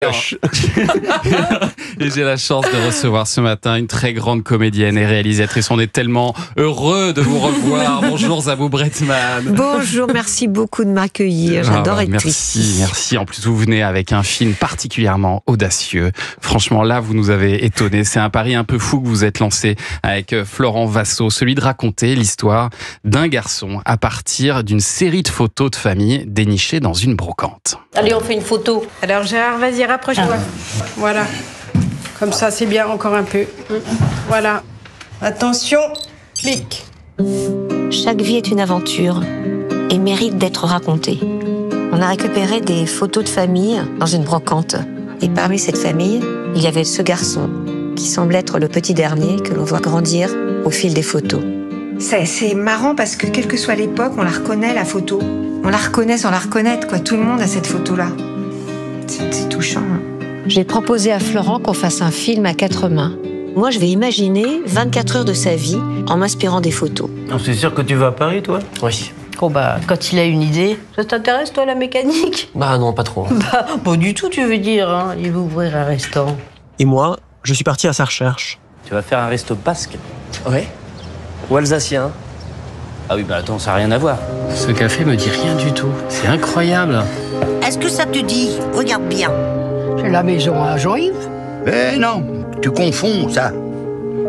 Et j'ai la chance de recevoir ce matin une très grande comédienne et réalisatrice. On est tellement heureux de vous revoir. Bonjour Zabou Bretman. Bonjour, merci beaucoup de m'accueillir. J'adore être ici. Merci. En plus, vous venez avec un film particulièrement audacieux. Franchement, là, vous nous avez étonnés. C'est un pari un peu fou que vous êtes lancé avec Florent Vassaux, celui de raconter l'histoire d'un garçon à partir d'une série de photos de famille dénichées dans une brocante. Allez, on fait une photo. Alors Gérard, vas-y, rapproche-toi. Voilà. Comme ça, c'est bien, encore un peu. Voilà. Attention, clic. Chaque vie est une aventure et mérite d'être racontée. On a récupéré des photos de famille dans une brocante. Et parmi cette famille, il y avait ce garçon qui semble être le petit dernier que l'on voit grandir au fil des photos. C'est marrant parce que quelle que soit l'époque, on la reconnaît, la photo. On la reconnaît sans la reconnaître, quoi. Tout le monde a cette photo-là. C'est touchant. J'ai proposé à Florent qu'on fasse un film à 4 mains. Moi, je vais imaginer 24 heures de sa vie en m'inspirant des photos. C'est sûr que tu vas à Paris, toi? Oui. Oh bah, quand il a une idée, ça t'intéresse, toi, la mécanique? Bah non, pas trop. Bah, pas du tout, tu veux dire, hein. Il veut ouvrir un restaurant. Et moi, je suis parti à sa recherche. Tu vas faire un resto basque? Ouais. Ou alsacien? Ah oui, bah attends, ça n'a rien à voir. Ce café me dit rien du tout. C'est incroyable. Est-ce que ça te dit? Regarde bien. C'est la maison à Jean-Yves? Eh non, tu confonds ça.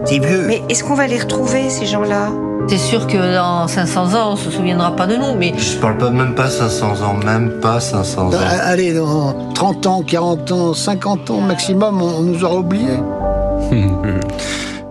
C'est vieux. Mais est-ce qu'on va les retrouver, ces gens-là? C'est sûr que dans 500 ans, on se souviendra pas de nous, mais... Je parle pas, même pas 500 ans, même pas 500 ans. Allez, dans 30 ans, 40 ans, 50 ans maximum, on nous aura oubliés.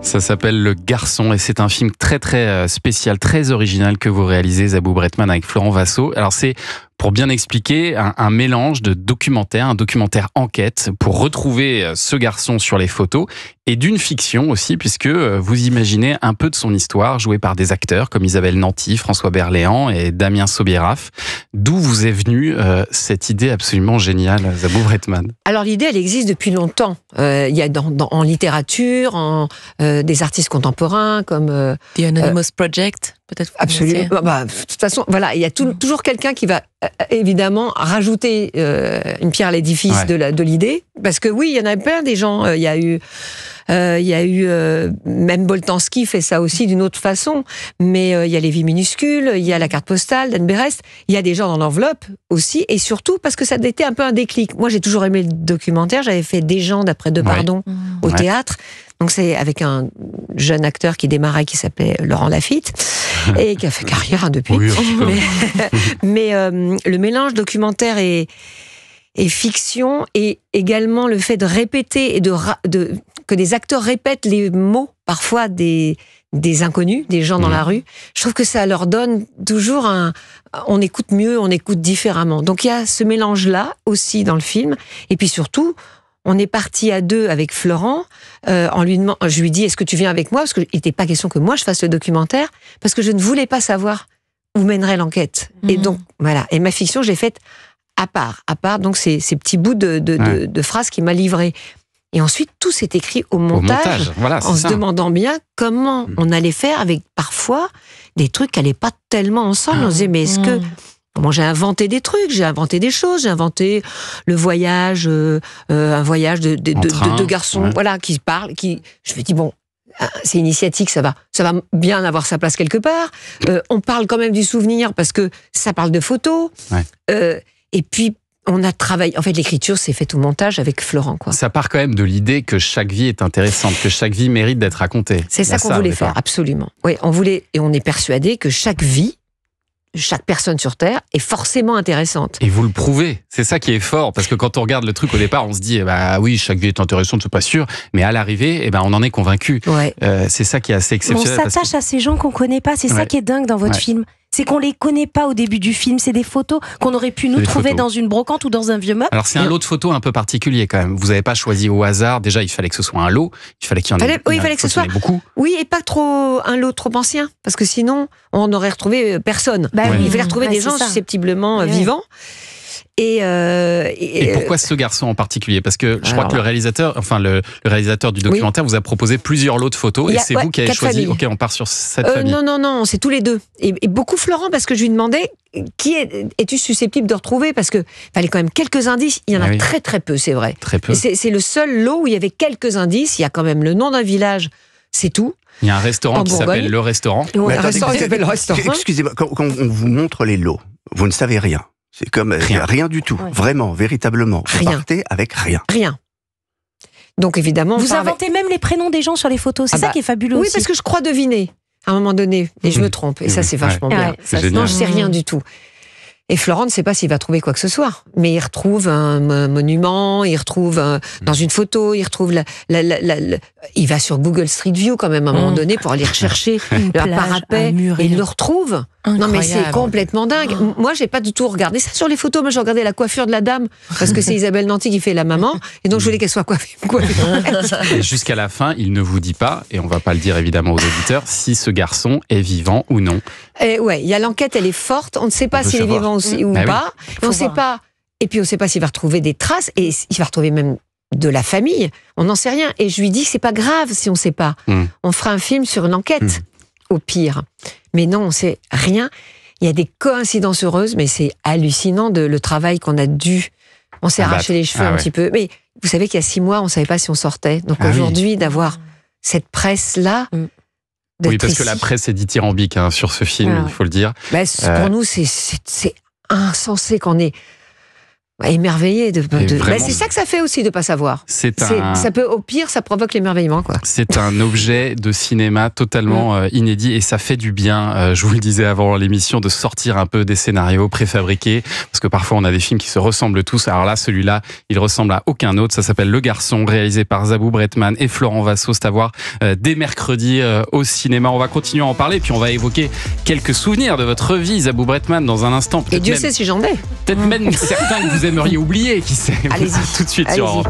Ça s'appelle Le Garçon et c'est un film très très spécial, très original que vous réalisez, Zabou Bretman, avec Florent Vassaux. Alors c'est, pour bien expliquer, un mélange de documentaire, un documentaire enquête pour retrouver ce garçon sur les photos et d'une fiction aussi, puisque vous imaginez un peu de son histoire jouée par des acteurs comme Isabelle Nanty, François Berléand et Damien Sobieraf. D'où vous est venue cette idée absolument géniale, Zabou Bretman? Alors l'idée, elle existe depuis longtemps. Il y a en littérature, des artistes contemporains comme... The Anonymous Project, peut-être. Absolument. De toute façon, voilà, il y a toujours quelqu'un qui va évidemment rajouter une pierre à l'édifice de l'idée. Parce que oui, il y en a plein des gens. Il y a eu même Boltanski fait ça aussi d'une autre façon, mais il y a Les Vies minuscules, il y a La carte postale d'Anne Berest, il y a des gens dans l'enveloppe aussi, et surtout parce que ça a été un peu un déclic. Moi, j'ai toujours aimé le documentaire, j'avais fait Des gens d'après De Pardon au théâtre, donc c'est avec un jeune acteur qui démarrait qui s'appelait Laurent Lafitte, et qui a fait carrière depuis. Oui, mais le mélange documentaire et fiction, et également le fait de répéter et que des acteurs répètent les mots parfois des inconnus, des gens dans la rue. Je trouve que ça leur donne toujours on écoute mieux, on écoute différemment. Donc il y a ce mélange-là aussi dans le film. Et puis surtout, on est parti à deux avec Florent. Je lui dis, est-ce que tu viens avec moi? Parce qu'il n'était pas question que moi je fasse le documentaire, parce que je ne voulais pas savoir où mènerait l'enquête. Et donc voilà. Et ma fiction, je l'ai faite à part, donc ces petits bouts de phrases qu'il m'a livrés. Et ensuite, tout s'est écrit au montage voilà, en se demandant bien comment on allait faire avec parfois des trucs qui n'allaient pas tellement ensemble. On se disait, mais est-ce que... Bon, j'ai inventé des trucs, j'ai inventé des choses, j'ai inventé le voyage, un voyage de garçons qui parlent, je me dis, bon, c'est initiatique, ça va bien avoir sa place quelque part. On parle quand même du souvenir parce que ça parle de photos. Et puis, on a travaillé... En fait, l'écriture s'est faite au montage avec Florent, quoi. Ça part quand même de l'idée que chaque vie est intéressante, que chaque vie mérite d'être racontée. C'est ça qu'on voulait faire, absolument. Oui, on voulait, et on est persuadé que chaque vie, chaque personne sur Terre est forcément intéressante. Et vous le prouvez, c'est ça qui est fort, parce que quand on regarde le truc au départ, on se dit, oui, chaque vie est intéressante, c'est pas sûr, mais à l'arrivée, on en est convaincu. C'est ça qui est assez exceptionnel. On s'attache à ces gens qu'on connaît pas, c'est ça qui est dingue dans votre film. C'est qu'on les connaît pas au début du film, c'est des photos qu'on aurait pu nous trouver dans une brocante ou dans un vieux meuble. Alors c'est un lot de photos un peu particulier quand même. Vous n'avez pas choisi au hasard. Déjà, il fallait que ce soit un lot. Il fallait qu'il y en ait. Oui, il fallait que ce soit beaucoup. Oui, et pas trop un lot trop ancien, parce que sinon on n'aurait retrouvé personne. Il fallait retrouver des gens susceptiblement vivants. Et pourquoi ce garçon en particulier? Parce que je crois que le réalisateur du documentaire vous a proposé plusieurs lots de photos et c'est vous qui avez choisi. Ok, on part sur cette famille. Non, c'est tous les deux. Et beaucoup Florent, parce que je lui demandais qui es-tu susceptible de retrouver, parce que fallait quand même quelques indices. Il y en a très très peu, c'est vrai. Très peu. C'est le seul lot où il y avait quelques indices. Il y a quand même le nom d'un village, c'est tout. Il y a un restaurant qui s'appelle Le Restaurant. Un restaurant qui s'appelle Le Restaurant. Excusez-moi, quand on vous montre les lots, vous ne savez rien. C'est comme rien du tout. Ouais. Vraiment, véritablement. Vous partez avec rien. Rien. Donc évidemment... Vous inventez même les prénoms des gens sur les photos. C'est ça qui est fabuleux aussi. Oui, parce que je crois deviner à un moment donné. Et je me trompe. Et ça, c'est vachement bien. Non, je sais rien du tout. Et Florent ne sait pas s'il va trouver quoi que ce soit. Mais il retrouve un monument, il retrouve dans une photo, il retrouve il va sur Google Street View quand même à un moment donné pour aller rechercher le parapet et il le retrouve. Incroyable. Non mais c'est complètement dingue. Moi j'ai pas du tout regardé ça sur les photos. Moi j'ai regardé la coiffure de la dame parce que c'est Isabelle Nanty qui fait la maman et donc je voulais qu'elle soit coiffée. Et jusqu'à la fin, il ne vous dit pas, et on va pas le dire évidemment aux auditeurs, si ce garçon est vivant ou non. Ouais, il y a l'enquête, elle est forte. On ne sait pas s'il est vivant ou pas. Et on sait pas. Et puis on ne sait pas s'il va retrouver des traces et il va retrouver même de la famille. On n'en sait rien. Et je lui dis que c'est pas grave si on ne sait pas. On fera un film sur une enquête au pire. Mais non, on sait rien. Il y a des coïncidences heureuses, mais c'est hallucinant le travail qu'on a dû. On s'est arraché les cheveux un petit peu. Mais vous savez qu'il y a 6 mois, on ne savait pas si on sortait. Donc aujourd'hui, d'avoir cette presse-là. Oui, parce que la presse est dithyrambique sur ce film, il faut le dire. Pour nous, c'est insensé qu'on est émerveillé c'est ça que ça fait aussi de pas savoir. Ça peut, au pire, ça provoque l'émerveillement, quoi. C'est un objet de cinéma totalement inédit et ça fait du bien, je vous le disais avant l'émission, de sortir un peu des scénarios préfabriqués, parce que parfois on a des films qui se ressemblent tous. Alors là, celui-là, il ressemble à aucun autre. Ça s'appelle Le Garçon, réalisé par Zabou Bretman et Florent Vassaux. C'est à voir dès mercredi au cinéma. On va continuer à en parler, puis on va évoquer quelques souvenirs de votre vie, Zabou Bretman, dans un instant. Et Dieu sait si j'en ai. Peut-être même certains que vous aimeriez oublier, qui sait. Allez-y. Tout de suite sur Europe.